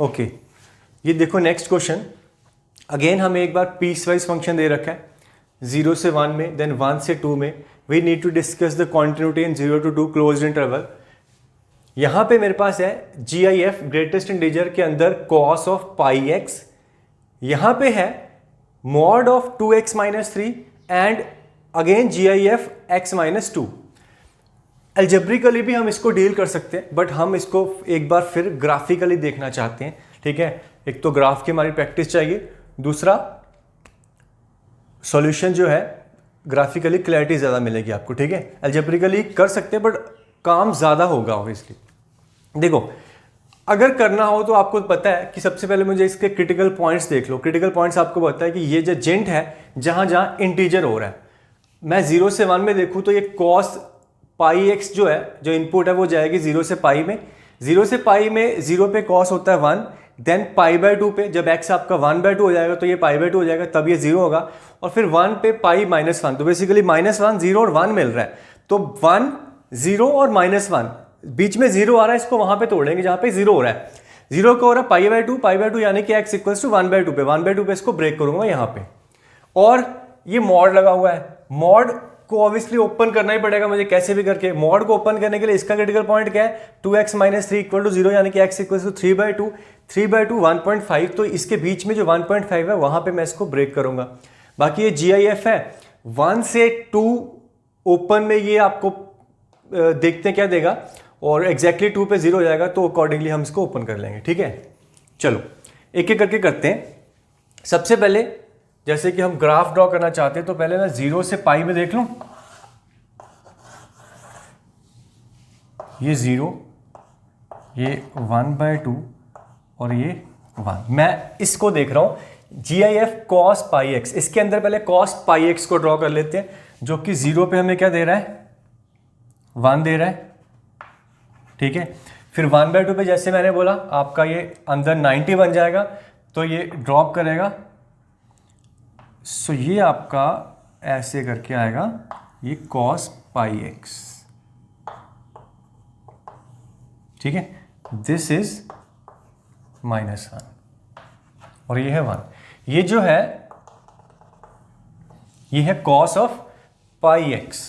Okay ये देखो next question, again हमें एक बार पीस वाइज फंक्शन दे रखा है 0 से 1 में, देन 1 से 2 में। We need to discuss the continuity in 0 to 2 closed interval. यहां पे मेरे पास है GIF ग्रेटेस्ट इंटीजर के अंदर cos ऑफ पाई एक्स, यहां पे है mod of 2x minus 3 and again GIF x minus 2। Algebraically भी हम इसको डील कर सकते हैं, बट हम इसको एक बार फिर ग्राफिकली देखना चाहते हैं। ठीक है, एक तो ग्राफ की हमारी प्रैक्टिस चाहिए, दूसरा सॉल्यूशन जो है ग्राफिकली क्लैरिटी ज़्यादा मिलेगी आपको। ठीक है, एल्जेब्रिकली कर सकते हैं बट काम ज़्यादा होगा ऑब्वियसली। देखो अगर करना हो तो आपको पता है कि सबसे पहले मुझे इसके क्रिटिकल पॉइंट्स देख लो। क्रिटिकल पॉइंट्स आपको पता है कि ये जो जेंट है जहां जहां इंटीजर हो रहा है, मैं 0 से 1 में देखूं तो ये cos पाई एक्स जो है, जो इनपुट है वो जाएगी 0 से पाई में। 0 से पाई में 0 पे cos होता है 1, देन π/2 पे जब x आपका 1/2 हो जाएगा तो ये π/2 हो जाएगा, तब ये 0 होगा, और फिर 1 पे पाई माइनस 1, तो बेसिकली माइनस 1 0 और 1 मिल रहा है, तो 1 0 और माइनस 1 बीच में 0 आ रहा है, इसको वहां पे तोड़ेंगे जहां पे 0 हो रहा है। 0 को हो रहा है π/2 यानी कि x इक्वल्स टू 1/2 पे, 1/2 पे इसको ब्रेक करूंगा यहां पे, और ये मॉड लगा हुआ है। मॉड को ऑब्वियसली ओपन करना ही पड़ेगा मुझे कैसे भी करके। मॉड को ओपन करने के लिए इसका क्रिटिकल पॉइंट क्या है, 2x माइनस 3 इक्वल टू 0 यानी कि x इक्वल टू 3/2, 3/2 1.5, तो इसके बीच में जो 1.5 है वहां पे मैं इसको ब्रेक करूंगा। बाकी ये GIF है 1 से 2 ओपन में, ये आपको देखते हैं क्या देगा, और एग्जैक्टली 2 पे 0 हो जाएगा तो अकॉर्डिंगली हम इसको ओपन कर लेंगे। ठीक है, चलो एक एक करके करते हैं। सबसे पहले जैसे कि हम ग्राफ ड्रॉ करना चाहते हैं तो पहले मैं 0 से पाई में देख लूं, ये 0, ये 1/2 और ये 1। मैं इसको देख रहा हूं GIF cos पाई एक्स। इसके अंदर पहले cos पाई एक्स को ड्रॉ कर लेते हैं, जो कि 0 पे हमें क्या दे रहा है, 1 दे रहा है। ठीक है, फिर 1/2 पे जैसे मैंने बोला आपका ये अंदर 90 बन जाएगा, तो ये ड्रॉप करेगा, सो ये आपका ऐसे करके आएगा, ये cos पाई एक्स। ठीक है, दिस इज -1 और ये है 1। ये जो है ये है cos of pi x,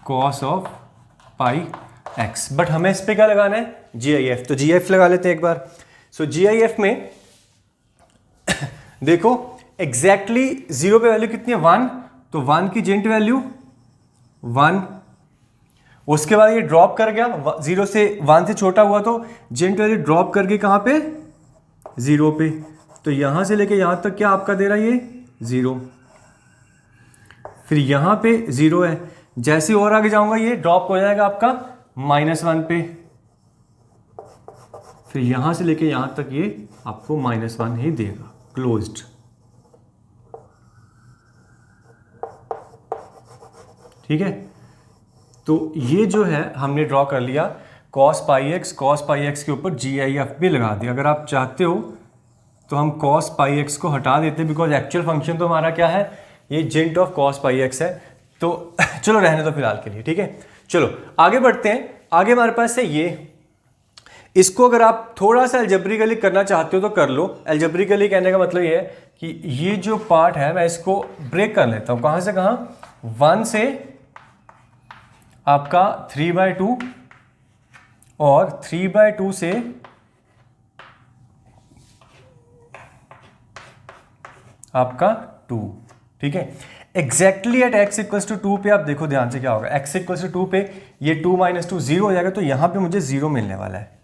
cos of pi x, but हमें इस पे क्या लगाना है, GIF, तो GIF लगा लेते हैं एक बार। सो GIF में देखो एग्जैक्टली 0 पे वैल्यू कितनी है, 1, तो 1 की जेंट वैल्यू 1, उसके बाद ये ड्रॉप कर गया 0 से 1 से छोटा हुआ, तो जेंट वैल्यू ड्रॉप करके कहां पे, 0 पे, तो यहां से लेके यहां तक क्या आपका दे रहा है, ये 0, फिर यहां पे 0 है, जैसे और आगे जाऊंगा ये ड्रॉप हो जाएगा आपका -1 पे, फिर यहां से लेके यहां तक ये आपको -1 ही देगा, क्लोज्ड। ठीक है, तो ये जो है हमने ड्रॉ कर लिया cos पाई एक्स के ऊपर GIF भी लगा दिया। अगर आप चाहते हो तो हम cos पाई एक्स को हटा देते, बिकॉज एक्चुअल फंक्शन तो हमारा क्या है, ये जेंट ऑफ cos पाई एक्स है, तो चलो रहने दो फिलहाल के लिए। ठीक है, चलो आगे बढ़ते हैं। आगे हमारे पास है ये, इसको अगर आप थोड़ा सा एल्जेब्रिकली करना चाहते हो तो कर लो। एल्जेब्रिकली कहने का मतलब ये है कि ये जो पार्ट है मैं इसको ब्रेक कर लेता हूं, कहां से कहां, 1 से आपका 3/2 और 3/2 से आपका 2। ठीक है, exactly at x equals to 2 पे आप देखो ध्यान से क्या होगा, x इक्वल्स टू 2 पे ये 2 - 2 0 हो जाएगा, तो यहां पे मुझे 0 मिलने वाला है।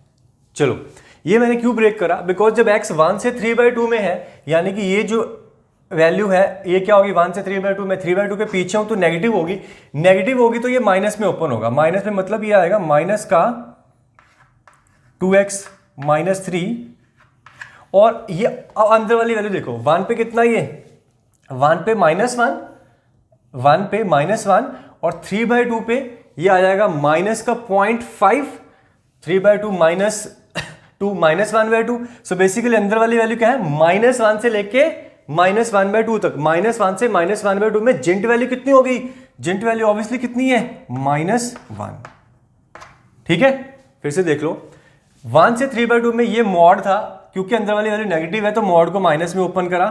चलो ये मैंने क्यों ब्रेक करा, बिकॉज जब x 1 से 3/2 में है, यानी कि ये जो वैल्यू है ये क्या होगी, 1 से 3/2 में, 3/2 के पीछे हूं तो नेगेटिव होगी, नेगेटिव होगी तो ये माइनस में ओपन होगा, माइनस में मतलब ये आएगा माइनस का 2x - 3, और ये अंदर वाली वैल्यू देखो 1 पे कितना, ये 1 पे -1, 1 पे -1, और 3/2 पे ये आ जाएगा माइनस का 0.5, 3/2 -2 -1/2। सो बेसिकली अंदर वाली वैल्यू क्या है, -1 से लेके -1/2 तक, -1 से -1/2 में जेंट वैल्यू कितनी हो गई, जेंट वैल्यू ऑब्वियसली कितनी है, -1। ठीक है, फिर से देख लो, 1 से 3/2 में ये मॉड था, क्योंकि अंदर वाली वैल्यू नेगेटिव है तो मॉड को माइनस में ओपन करा,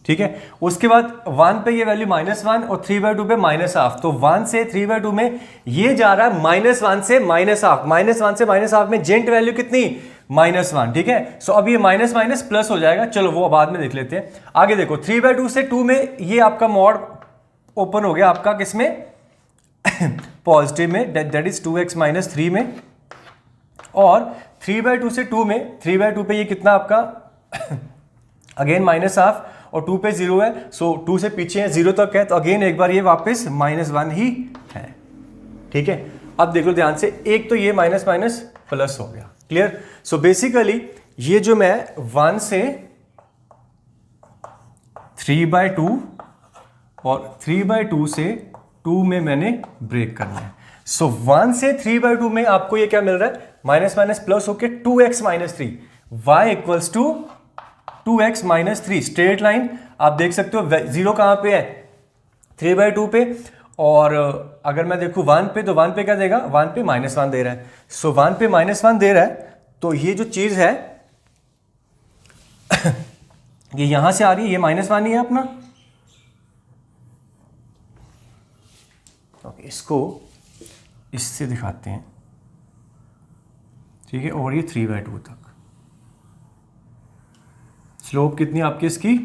ठीक है। उसके बाद 1 पे ये वैल्यू -1 और 3/2 पे -1/2, तो 1 से 3/2 में ये जा रहा है -1 से -1/2, -1 से -1/2 में जेंट वैल्यू कितनी, -1, ठीक है। सो अब ये माइनस माइनस प्लस हो जाएगा, चलो वो बाद में देख लेते हैं। आगे देखो 3/2 से 2 में ये आपका मॉड ओपन हो गया आपका किसमें, पॉजिटिव में, दैट इज 2x - 3 में, और 3/2 से 2 में 3/2 पे ये कितना आपका अगेन -1/2 और 2 पे 0 है, सो 2 से पीछे है 0 तक है, तो अगेन एक बार ये वापस -1 ही है, ठीक है। अब देख लो ध्यान से, एक तो ये माइनस माइनस प्लस हो गया, क्लियर। सो बेसिकली ये जो मैं 1 से 3/2 और 3/2 से 2 में मैंने ब्रेक करना है। सो 1 से 3/2 में आपको ये क्या मिल रहा है, माइनस माइनस प्लस होके 2x - 3, y equals to 2x - 3, straight line. आप देख सकते हो जीरो कहां पे है, 3/2 पे, और अगर मैं देखूं 1 पे, तो 1 पे क्या देगा, 1 पे -1 दे रहा है। सो 1 पे -1 दे रहा है, तो ये जो चीज है ये यहां से आ रही है, ये -1 ही है अपना। ओके, इसको इससे दिखाते हैं, ठीक है। और ये 3/2 तक स्लोप कितनी आपकी इसकी,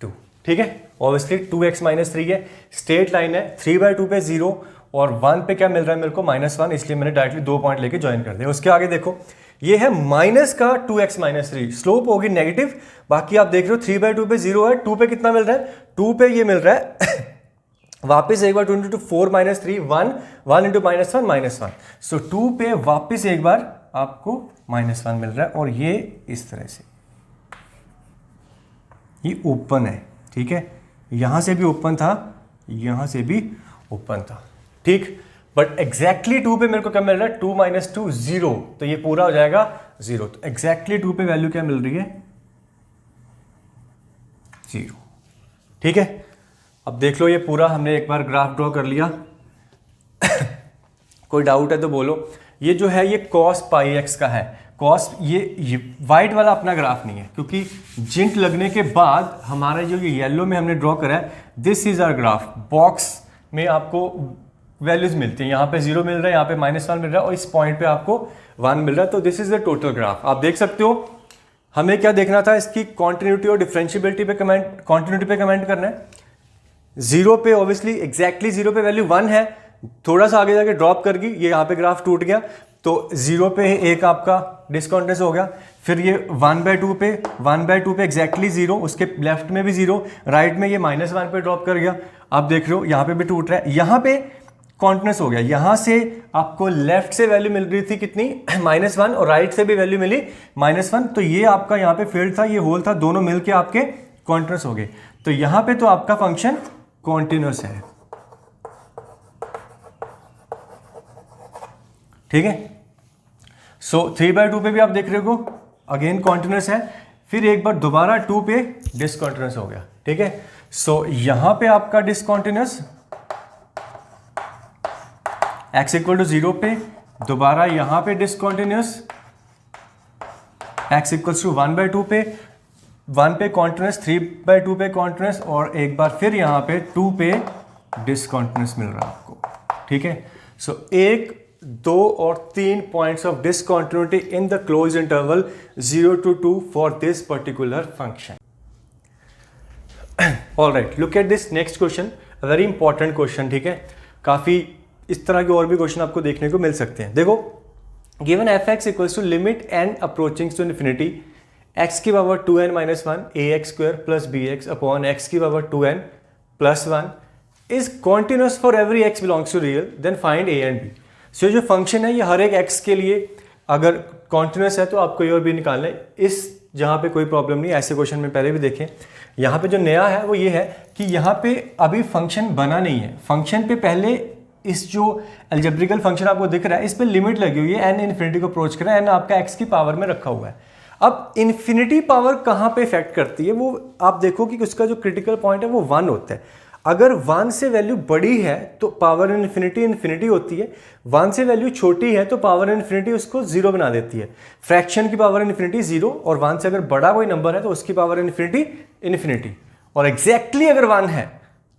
2, ठीक है। ऑब्वियसली 2x - 3 है, स्ट्रेट लाइन है, 3/2 पे 0 और 1 पे क्या मिल रहा है मेरे को, -1, इसलिए मैंने डायरेक्टली 2 पॉइंट लेके ज्वाइन कर दिया। उसके आगे देखो ये है माइनस का 2x - 3, स्लोप होगी नेगेटिव। बाकी आप देख रहे हो 3/2 पे 0 है, 2 पे कितना मिल रहा है, 2 पे ये मिल रहा है वापस एक बार 2 × 4 - 3, 1 1 × -1 -1, सो 2 पे वापस एक बार आपको -1 मिल रहा है, और ये इस तरह से ये ओपन है, ठीक है। यहां से भी ओपन था, यहां से भी ओपन था, ठीक। बट एग्जैक्टली 2 पे मेरे को क्या मिल रहा है, 2 - 2 0, तो ये पूरा हो जाएगा 0। तो एग्जैक्टली 2 पे वैल्यू क्या मिल रही है, 0, ठीक है। अब देख लो ये पूरा हमने एक बार ग्राफ ड्रॉ कर लिया कोई डाउट है तो बोलो। ये जो है ये cos πx का है, कॉस ये वाइट वाला अपना ग्राफ नहीं है, क्योंकि जिंट लगने के बाद हमारा जो ये येलो में हमने ड्रॉ करा है, this is our graph. Box में आपको वैल्यूज मिलती हैं, यहाँ पे 0 मिल रहा है, यहाँ पे -1 मिल रहा है, और इस पॉइंट पे आपको 1 मिल रहा है। तो this is the total graph. आप देख सकते हो, हमें क्या देखना था, इसकी कॉन्टिन्यूटी और डिफरेंशियबिलिटी पे कमेंट, कॉन्टिन्यूटी पे कमेंट करना है। 0 पे ऑब्वियसली एग्जैक्टली 0 पे वैल्यू 1 है, थोड़ा सा आगे जाके ड्रॉप कर गई, ये यहाँ पे ग्राफ टूट गया, तो 0 पे एक आपका डिस्कॉन्टिन्यूस हो गया। फिर ये 1/2 पे एग्जैक्टली 0, उसके लेफ्ट में भी 0, राइट में ये -1 पे ड्रॉप कर गया। आप देख रहे हो यहाँ पे भी टूट रहा है, यहाँ पे कॉन्टिन्यूस हो गया। यहाँ से आपको लेफ्ट से वैल्यू मिल रही थी कितनी, -1, और राइट से भी वैल्यू मिली -1, तो ये आपका यहाँ पे फील्ड था, ये होल था, दोनों मिलके आपके कॉन्टिन्यूस हो गए। तो यहाँ पे तो आपका फंक्शन कॉन्टिन्यूस है, ठीक है। सो 3/2 पे भी आप देख रहे हो अगेन कॉन्टिन्यूस है, फिर एक बार दोबारा 2 पे डिसकॉन्टिन्यूस हो गया, ठीक है। सो यहां पे आपका डिसकॉन्टिन्यूस x = 0 पे, दोबारा यहां पे डिसकॉन्टिन्यूस x = 1/2 पे, 1 पे कॉन्टिन्यूस, 3/2 पे कॉन्टिन्यूस, और एक बार फिर यहां पे 2 पे डिसकॉन्टिन्यूस मिल रहा है आपको, ठीक है। सो 1, 2 और 3 points of discontinuity in the close interval 0 to 2 for this particular function. Alright, look at this next question, very important question, ठीक है। काफी इस तरह के और भी क्वेश्चन आपको देखने को मिल सकते हैं। देखो, given f(x) equals to limit n approaching to infinity x की power 2n - 1 ax² + bx upon x की power 2n + 1 is continuous for every x belongs to real, then find a and b। So जो function है ये हर एक x के लिए अगर continuous है तो आपको ये और भी निकालना है। इस जहाँ पे कोई प्रॉब्लम नहीं, ऐसे क्वेश्चन में पहले भी देखें। यहाँ पे जो नया है वो ये है कि यहाँ पे अभी फंक्शन बना नहीं है। फंक्शन पे पहले इस जो अलजेब्रिकल फंक्शन आपको दिख रहा है इस पे लिमिट लगी हुई है, n इन्फिनिटी को अप्रोच कर रहा है, n आपका x की पावर में रखा हुआ है। अब इन्फिनिटी पावर कहाँ पे इफेक्ट करती है वो आप देखो कि उसका जो क्रिटिकल पॉइंट है वो 1 होता है। अगर 1 से वैल्यू बड़ी है तो पावर इन्फिनिटी इन्फिनिटी होती है, 1 से वैल्यू छोटी है तो पावर इन्फिनिटी उसको 0 बना देती है। फ्रैक्शन की पावर इन्फिनिटी 0 और 1 से अगर बड़ा कोई नंबर है तो उसकी पावर इन्फिनिटी इन्फिनिटी। और एग्जैक्टली अगर 1 है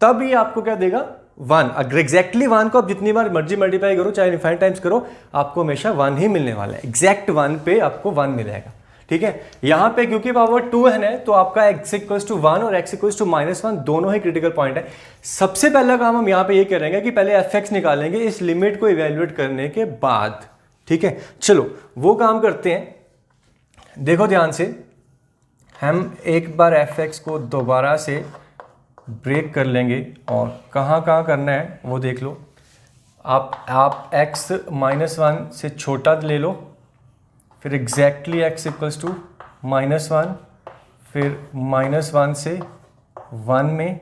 तब ये आपको क्या देगा 1। अगर एग्जैक्टली 1 को आप जितनी बार मर्जी मल्टीप्लाई करो, चाहे इनफाइनाइट टाइम्स करो, आपको हमेशा 1 ही मिलने वाला है। एग्जैक्ट 1 पे आपको 1 मिलेगा, ठीक है। यहां पे क्योंकि पावर 2 है तो आपका x इक्वल्स टू 1 और x इक्वल्स टू -1 दोनों ही क्रिटिकल पॉइंट है। सबसे पहला काम हम यहां पे ये करेंगे कि पहले fx निकालेंगे इस लिमिट को इवेल्युएट करने के बाद, ठीक है। चलो वो काम करते हैं। देखो ध्यान से, हम एक बार fx को दोबारा से ब्रेक कर लेंगे और कहाँ कहाँ करना है वो देख लो। आप x -1 से छोटा ले लो, फिर एग्जैक्टली x इक्वल्स टू -1, फिर -1 से 1 में,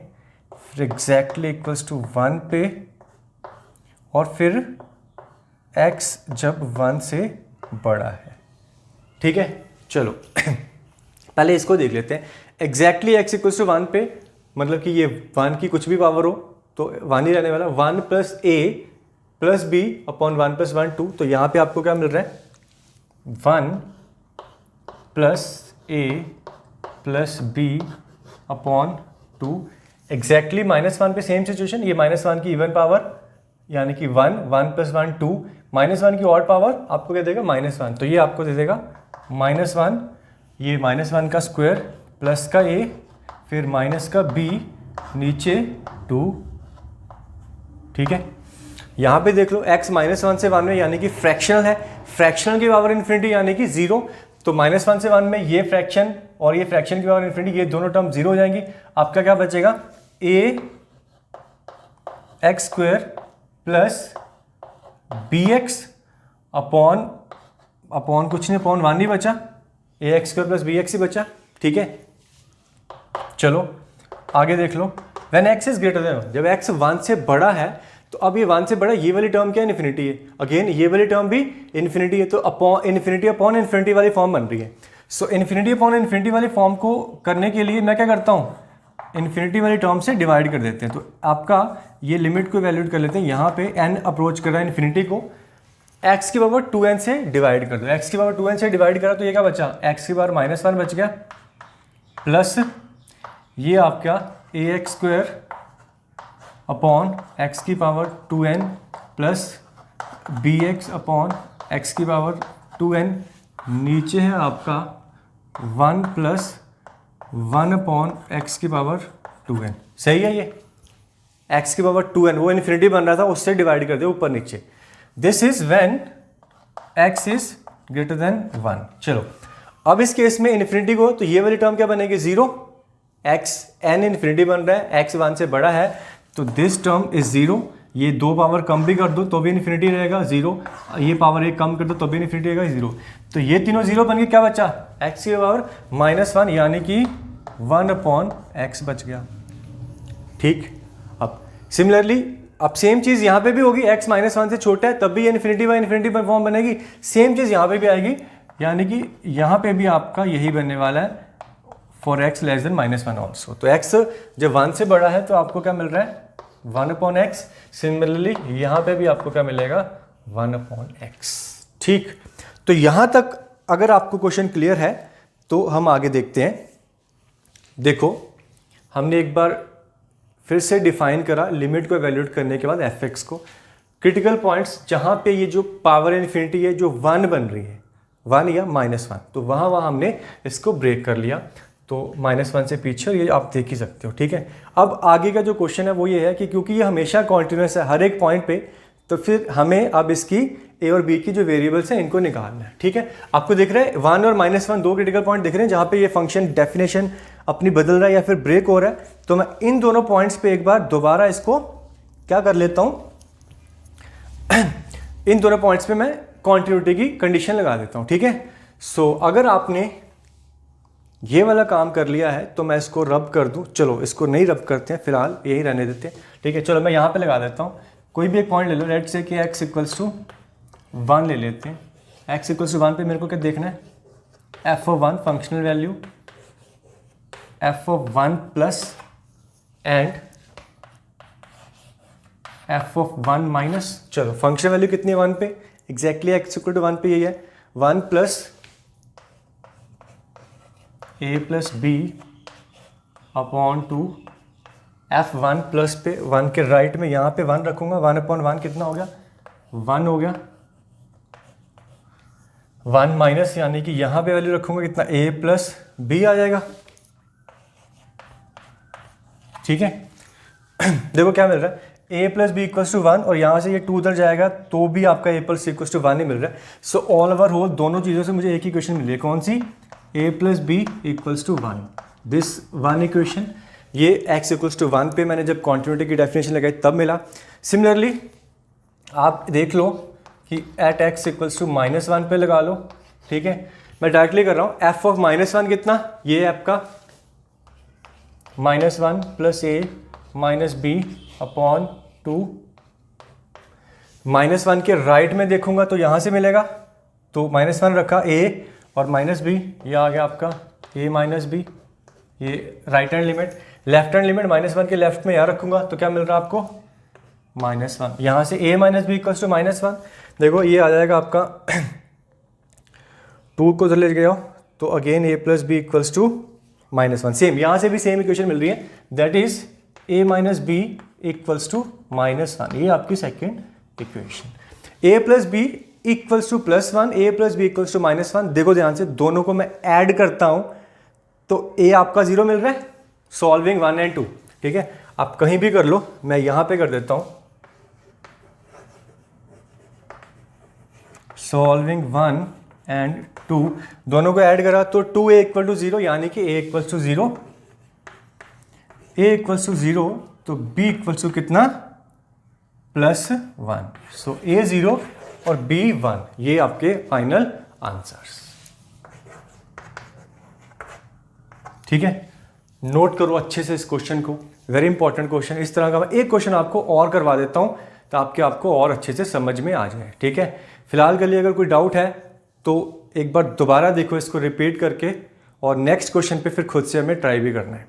फिर एग्जैक्टली इक्वल्स टू 1 पे, और फिर x जब 1 से बड़ा है, ठीक है। चलो पहले इसको देख लेते हैं। एग्जैक्टली x इक्वल्स टू 1 पे मतलब कि ये 1 की कुछ भी पावर हो तो 1 ही रहने वाला। 1 + a + b अपॉन 1 + 1 2, तो यहाँ पे आपको क्या मिल रहा है 1 + a + b अपॉन 2। एग्जैक्टली -1 पे सेम सिचुएशन, ये -1 की इवन पावर यानी कि 1 + 1 2, -1 की ऑड पावर आपको क्या देगा -1, तो ये आपको दे देगा -1, ये -1 का स्क्वायर प्लस का a फिर माइनस का b नीचे 2, ठीक है। यहां पे देख लो x -1 से 1 में यानी कि फ्रैक्शनल है, फ्रैक्शनल की पावर इन्फिनिटी यानी कि 0, तो -1 से 1 में ये फ्रैक्शन और ये फ्रैक्शन की पावर इन्फिनिटी, ये दोनों टर्म 0 हो जाएंगी। आपका क्या बचेगा ax² प्लस bx अपॉन कुछ नहीं, अपॉन 1 ही बचा, ax² प्लस bx ही बचा, ठीक है। चलो आगे देख लो। When x is greater than, जब x 1 से बड़ा है तो अब ये 1 से बड़ा, ये वाली टर्म क्या इन्फिनिटी है, अगेन ये वाली टर्म भी इन्फिनिटी है, तो अपॉन इन्फिनिटी वाली फॉर्म बन रही है। सो इन्फिनिटी अपॉन इन्फिनिटी वाली फॉर्म को करने के लिए मैं क्या करता हूँ, इन्फिनिटी वाली टर्म से डिवाइड कर देते हैं। तो आपका ये लिमिट को वैल्यूट कर लेते हैं, यहाँ पे n अप्रोच कर रहा है इन्फिनिटी को, x की पावर 2n से डिवाइड कर दो। x की पावर 2n से डिवाइड करा तो ये क्या बचा, x की पावर -1 बच गया, प्लस ये आपका ax² अपॉन x की power 2n plus bx upon x की पावर 2n, नीचे है आपका 1 + 1 अपॉन x की पावर 2n। सही है, ये x की पावर 2n वो इन्फिनिटी बन रहा था उससे डिवाइड कर दे ऊपर नीचे। This is when x is greater then 1। चलो अब इस केस में इन्फिनिटी को, तो ये वाली टर्म क्या बनेगी 0, x n इन्फिनिटी बन रहा है, x 1 से बड़ा है तो दिस टर्म इज 0। ये 2 पावर कम भी कर दो तो भी इन्फिनिटी रहेगा 0, ये पावर 1 कम कर दो तो भी इन्फिनिटी रहेगा 0, तो ये तीनों 0 बन के क्या बचा, x की पावर -1 यानी कि 1 अपॉन x बच गया, ठीक। अब सिमिलरली अब सेम चीज़ यहाँ पे भी होगी, x -1 से छोटा है तब भी ये इन्फिनिटी बाई इन्फिनिटी पर फॉर्म बनेगी, सेम चीज़ यहाँ पे भी आएगी, यानी कि यहाँ पे भी आपका यही बनने वाला है for x less than -1 also. तो x जब 1 से बड़ा है तो आपको क्या मिल रहा है 1 अपॉन x, सिमिलरली यहाँ पे भी आपको क्या मिलेगा 1 अपॉन x, ठीक। तो यहाँ तक अगर आपको क्वेश्चन क्लियर है तो हम आगे देखते हैं। देखो हमने एक बार फिर से डिफाइन करा लिमिट को एवेल्यूएट करने के बाद fx को, क्रिटिकल पॉइंट्स जहाँ पे ये जो पावर इन्फिनिटी है जो 1 बन रही है, 1 या -1, तो वहाँ हमने इसको ब्रेक कर लिया, तो -1 से पीछे, और ये आप देख ही सकते हो, ठीक है। अब आगे का जो क्वेश्चन है वो ये है कि क्योंकि ये हमेशा कॉन्टिन्यूस है हर एक पॉइंट पे, तो फिर हमें अब इसकी a और b की जो वेरिएबल्स हैं इनको निकालना है, ठीक है। आपको दिख रहा है 1 और -1 दो क्रिटिकल पॉइंट दिख रहे हैं जहाँ पे ये फंक्शन डेफिनेशन अपनी बदल रहा है या फिर ब्रेक हो रहा है, तो मैं इन दोनों पॉइंट्स पे एक बार दोबारा इसको क्या कर लेता हूँ इन दोनों पॉइंट्स पे मैं कॉन्टिन्यूटी की कंडीशन लगा देता हूँ, ठीक है। सो अगर आपने ये वाला काम कर लिया है तो मैं इसको रब कर दूं, चलो इसको नहीं रब करते हैं, फिलहाल यही रहने देते हैं, ठीक है। चलो मैं यहाँ पे लगा देता हूँ, कोई भी एक पॉइंट ले लो, लेट्स से कि x इक्वल्स टू 1 ले लेते हैं। x इक्वल्स टू 1 पे मेरे को क्या देखना है, f(1) functional value f(1) plus and F of 1 minus, चलो फंक्शन वैल्यू कितनी है 1 पे, एग्जैक्टली एक्स इक्वल टू 1 पे यही है, 1 plus a plus b upon 2 f 1 plus पे 1 के राइट में यहाँ पे 1 रखूंगा, 1 अपॉन 1 कितना हो गया 1 हो गया, 1 माइनस यानी कि यहाँ पे वैल्यू रखूंगा कितना a प्लस बी आ जाएगा, ठीक है। देखो क्या मिल रहा है, a plus b equals to 1 और यहाँ से ये 2 उधर जाएगा तो भी आपका a प्लस इक्वल्स टू 1 ही मिल रहा है। सो ऑल ओवर होल दोनों चीज़ों से मुझे एक ही इक्वेशन मिली है, कौन सी, a plus b equals to 1, this one equation. ये x इक्वल्स टू 1 पे मैंने जब कॉन्टिन्यूटी की डेफिनेशन लगाई तब मिला। सिमिलरली आप देख लो कि एट x इक्वल्स टू -1 पे लगा लो, ठीक है। मैं डायरेक्टली कर रहा हूँ, f ऑफ -1 कितना, ये आपका -1 plus a minus b upon 2, -1 के राइट में देखूंगा तो यहाँ से मिलेगा, तो -1 रखा a और माइनस बी, ये आ गया आपका a माइनस बी, ये right hand limit, left hand limit -1 के लेफ्ट में यहाँ रखूंगा तो क्या मिल रहा है आपको -1, यहाँ से a minus b equals to -1, देखो ये आ जाएगा आपका 2 को उधर ले गया तो again a plus b equals to -1, same यहाँ से भी सेम इक्वेशन मिल रही है, that is a minus b equals to -1, ये आपकी second equation. a plus b equals to +1, a plus b equals to -1, देखो ध्यान से दोनों को मैं ऐड करता हूं तो a आपका 0 मिल रहा है, सॉल्विंग 1 एंड 2, ठीक है। आप कहीं भी कर लो, मैं यहां पे कर देता हूं, सॉल्विंग 1 एंड 2, दोनों को ऐड करा तो 2a इक्वल टू 0 यानी कि a equals to 0, a equals to 0 तो b इक्वल्स टू कितना +1, सो a 0 और b 1, ये आपके फाइनल आंसर्स, ठीक है। नोट करो अच्छे से इस क्वेश्चन को, वेरी इंपॉर्टेंट क्वेश्चन। इस तरह का मैं एक क्वेश्चन आपको और करवा देता हूं ताकि आपको और अच्छे से समझ में आ जाए, ठीक है। फिलहाल के लिए अगर कोई डाउट है तो एक बार दोबारा देखो इसको रिपीट करके, और नेक्स्ट क्वेश्चन पे फिर खुद से हमें ट्राई भी करना है।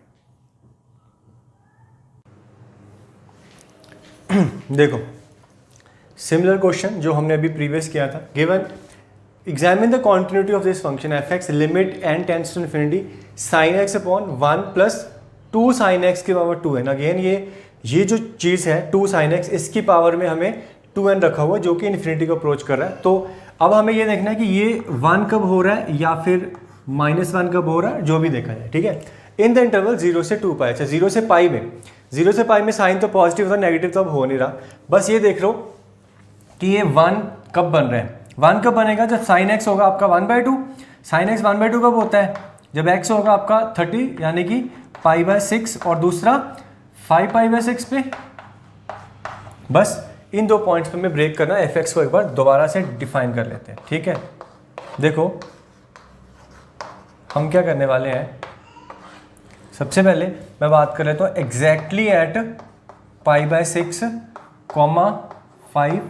देखो सिमिलर क्वेश्चन जो हमने अभी प्रीवियस किया था, given examine the continuity of this function f x limit n tends to infinity sine x upon 1 plus 2 sine x की पावर 2n। अगेन ये जो चीज़ है 2 साइन एक्स, इसकी पावर में हमें 2n रखा हुआ है जो कि इन्फिनिटी को अप्रोच कर रहा है। तो अब हमें ये देखना है कि ये 1 कब हो रहा है या फिर -1 कब हो रहा है, जो भी देखा जाए, ठीक है। इन द इंटरवल 0 से 2 पाई, अच्छा 0 से पाई में साइन तो पॉजिटिव था, नेगेटिव तो अब हो नहीं रहा। बस ये देख लो कि ये 1 कब बन रहे हैं, 1 कब बनेगा जब साइन एक्स होगा आपका 1/2, साइन एक्स 1/2 कब होता है जब एक्स होगा आपका 30 यानी कि π/6 और दूसरा 5π/6 पे। बस इन दो पॉइंट्स पे हमें ब्रेक करना है। एफ को एक बार दोबारा से डिफाइन कर लेते हैं, ठीक है। देखो हम क्या करने वाले हैं, सबसे पहले मैं बात कर लेता हूँ एग्जैक्टली एट π/6, 5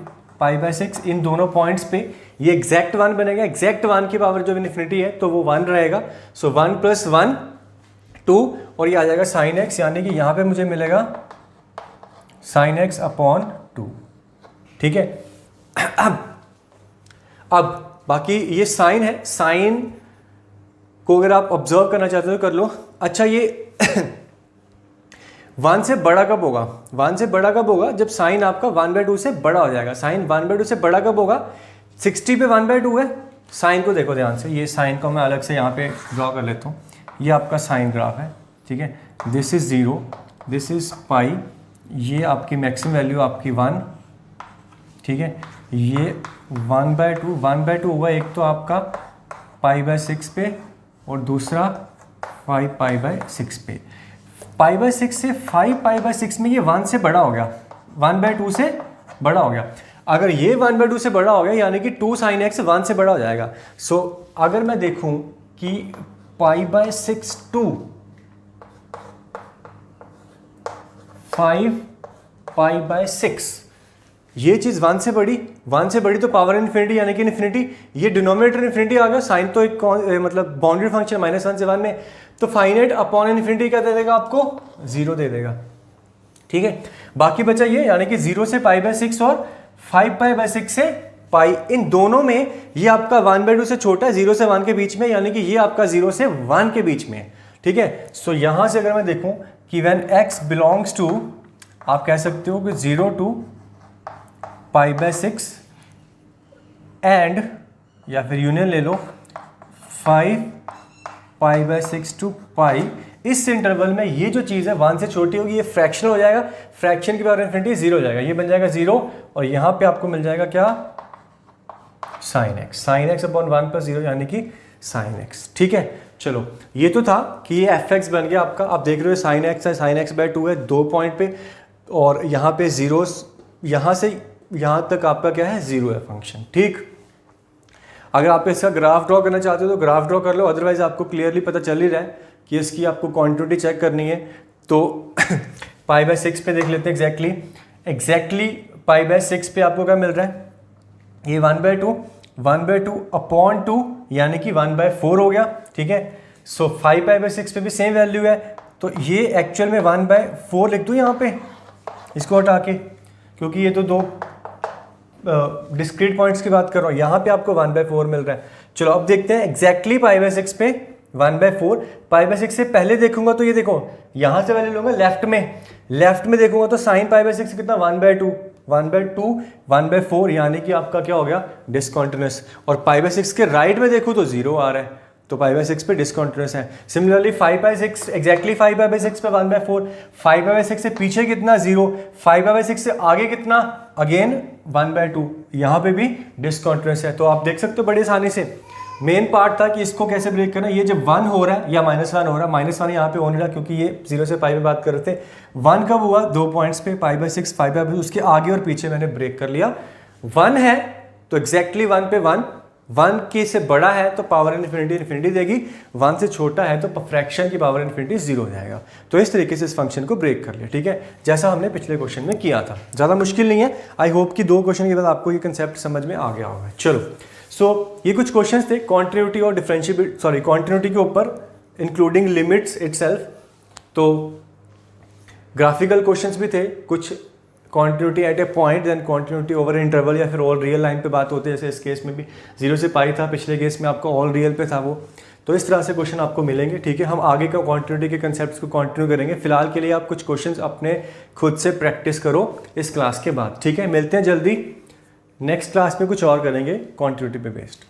π/6, इन दोनों पॉइंट्स पे ये एग्जैक्ट 1 बनेगा। एग्जैक्ट 1 की पावर जब इन्फिनिटी है तो वो 1 रहेगा, सो 1 + 1 2 और ये आ जाएगा साइन एक्स, यानी कि यहाँ पे मुझे मिलेगा साइन एक्स अपॉन 2, ठीक है। अब बाकी ये साइन है, साइन को अगर आप ऑब्जर्व करना चाहते हो तो कर लो। अच्छा ये 1 से बड़ा कब होगा, 1 से बड़ा कब होगा जब साइन आपका 1/2 से बड़ा हो जाएगा। साइन 1/2 से बड़ा कब होगा, 60 पे 1/2 है। साइन को देखो ध्यान से, ये साइन को मैं अलग से यहाँ पे ड्रॉ कर लेता हूँ। ये आपका साइन ग्राफ है, ठीक है। This is 0, this is pi, ये आपकी मैक्सिमम वैल्यू आपकी 1, ठीक है। ये 1/2 हुआ, एक तो आपका π/6 पे और दूसरा 5π/6 पे। π/6 से 5π/6 में ये 1 से बड़ा हो गया, 1/2 से बड़ा हो गया। अगर ये 1/2 से बड़ा हो गया यानी कि 2 sin x 1 से बड़ा हो जाएगा। सो अगर मैं देखूं कि π/6 to 5π/6 ये चीज़ 1 से बड़ी तो पावर इन्फिनिटी यानी कि इन्फिनिटी, ये डिनोमिनेटर इन्फिनिटी आ गया। साइन तो एक मतलब बाउंड्री फंक्शन -1 से 1 में, तो फाइनाइट अपॉन इन्फिनिटी क्या दे देगा आपको, 0 दे देगा। ठीक है। बाकी बचा ये, यानी कि 0 से π/6 और 5π/6 से पाई, इन दोनों में ये आपका 1/2 से छोटा है, 0 से 1 के बीच में, यानी कि ये आपका 0 से 1 के बीच में है, ठीक है। सो यहां से अगर मैं देखूं कि व्हेन x बिलोंग्स टू, आप कह सकते हो कि 0 to π/6 एंड, या फिर यूनियन ले लो 5π/6 to पाई, इस इंटरवल में ये जो चीज़ है 1 से छोटी होगी, ये फ्रैक्शन हो जाएगा, फ्रैक्शन की पावर इन्फिनिटी 0 हो जाएगा, ये बन जाएगा 0, और यहाँ पे आपको मिल जाएगा क्या, sin x अपॉन 1 + 0 यानी कि sin x, ठीक है। चलो ये तो था कि ये fx बन गया आपका, आप देख रहे हो sin x है, sin x/2 है 2 पॉइंट पे, और यहाँ पे जीरोस, यहाँ से यहाँ तक आपका क्या है 0 है फंक्शन, ठीक। अगर आप इसका ग्राफ ड्रॉ करना चाहते हो तो ग्राफ ड्रॉ कर लो, अदरवाइज आपको क्लियरली पता चल ही रहा है कि इसकी आपको क्वांटिटी चेक करनी है। तो π/6 पे देख लेते हैं एग्जैक्टली π/6 पे आपको क्या मिल रहा है, ये 1/2 अपॉन 2 यानी कि 1/4 हो गया, ठीक है। सो 5π/6 पे भी सेम वैल्यू है, तो ये एक्चुअल में 1/4 लिख दूँ यहाँ पे इसको हटा के, क्योंकि ये तो दो डिस्क्रीट पॉइंट्स की बात कर रहा हूँ, यहाँ पे आपको 1/4 मिल रहा है। चलो अब देखते हैं एग्जैक्टली π/6 पे 1/4, π/6 से पहले देखूंगा तो ये देखो यहाँ से वैल्यू लूंगा लेफ्ट में देखूंगा तो sin π/6 कितना 1/2 1/4 यानी कि आपका क्या हो गया डिसकंटिन्यूअस, और π/6 के राइट में देखूँ तो 0 आ रहा है, तो π/6 पे डिसकंटिन्यूअस है। सिमिलरली 5/6 एग्जैक्टली 5/6 पे 1/4, 5/6 से पीछे कितना 0, 5/6 से आगे कितना अगेन 1/2, यहाँ पे भी डिसकंटिन्यूअस है। तो आप देख सकते हो बड़ी आसानी से, मेन पार्ट था कि इसको कैसे ब्रेक करना, ये जब 1 हो रहा है या -1 हो रहा है, -1 यहाँ पे हो नहीं रहा क्योंकि ये 0 से पाई में बात कर रहे थे, 1 कब हुआ 2 पॉइंट्स पे π/6 5/6, उसके आगे और पीछे मैंने ब्रेक कर लिया। 1 है तो एग्जैक्टली 1 पे 1 के से बड़ा है तो पावर इन्फिनिटी देगी, 1 से छोटा है तो फ्रैक्शन की पावर इन्फिनिटी 0 हो जाएगा। तो इस तरीके से इस फंक्शन को ब्रेक कर लिया, ठीक है, जैसा हमने पिछले क्वेश्चन में किया था। ज़्यादा मुश्किल नहीं है, आई होप कि 2 क्वेश्चन के बाद आपको ये कंसेप्ट समझ में आ गया होगा। चलो ये कुछ क्वेश्चंस थे कॉन्टिन्यूटी और डिफरेंशिएबिलिटी, कॉन्टिन्यूटी के ऊपर इंक्लूडिंग लिमिट्स इटसेल्फ। तो ग्राफिकल क्वेश्चंस भी थे, कुछ continuity at a point, then continuity over interval या फिर ऑल रियल लाइन पे बात होती है, जैसे इस केस में भी 0 से पाई था, पिछले केस में आपको ऑल रियल पे था वो। तो इस तरह से क्वेश्चन आपको मिलेंगे, ठीक है। हम आगे का कॉन्टिन्यूटी के कंसेप्ट्स को कंटिन्यू करेंगे। फिलहाल के लिए आप कुछ क्वेश्चंस अपने खुद से प्रैक्टिस करो इस क्लास के बाद, ठीक है। मिलते हैं जल्दी, नेक्स्ट क्लास में कुछ और करेंगे कॉन्टिन्यूटी पे बेस्ड।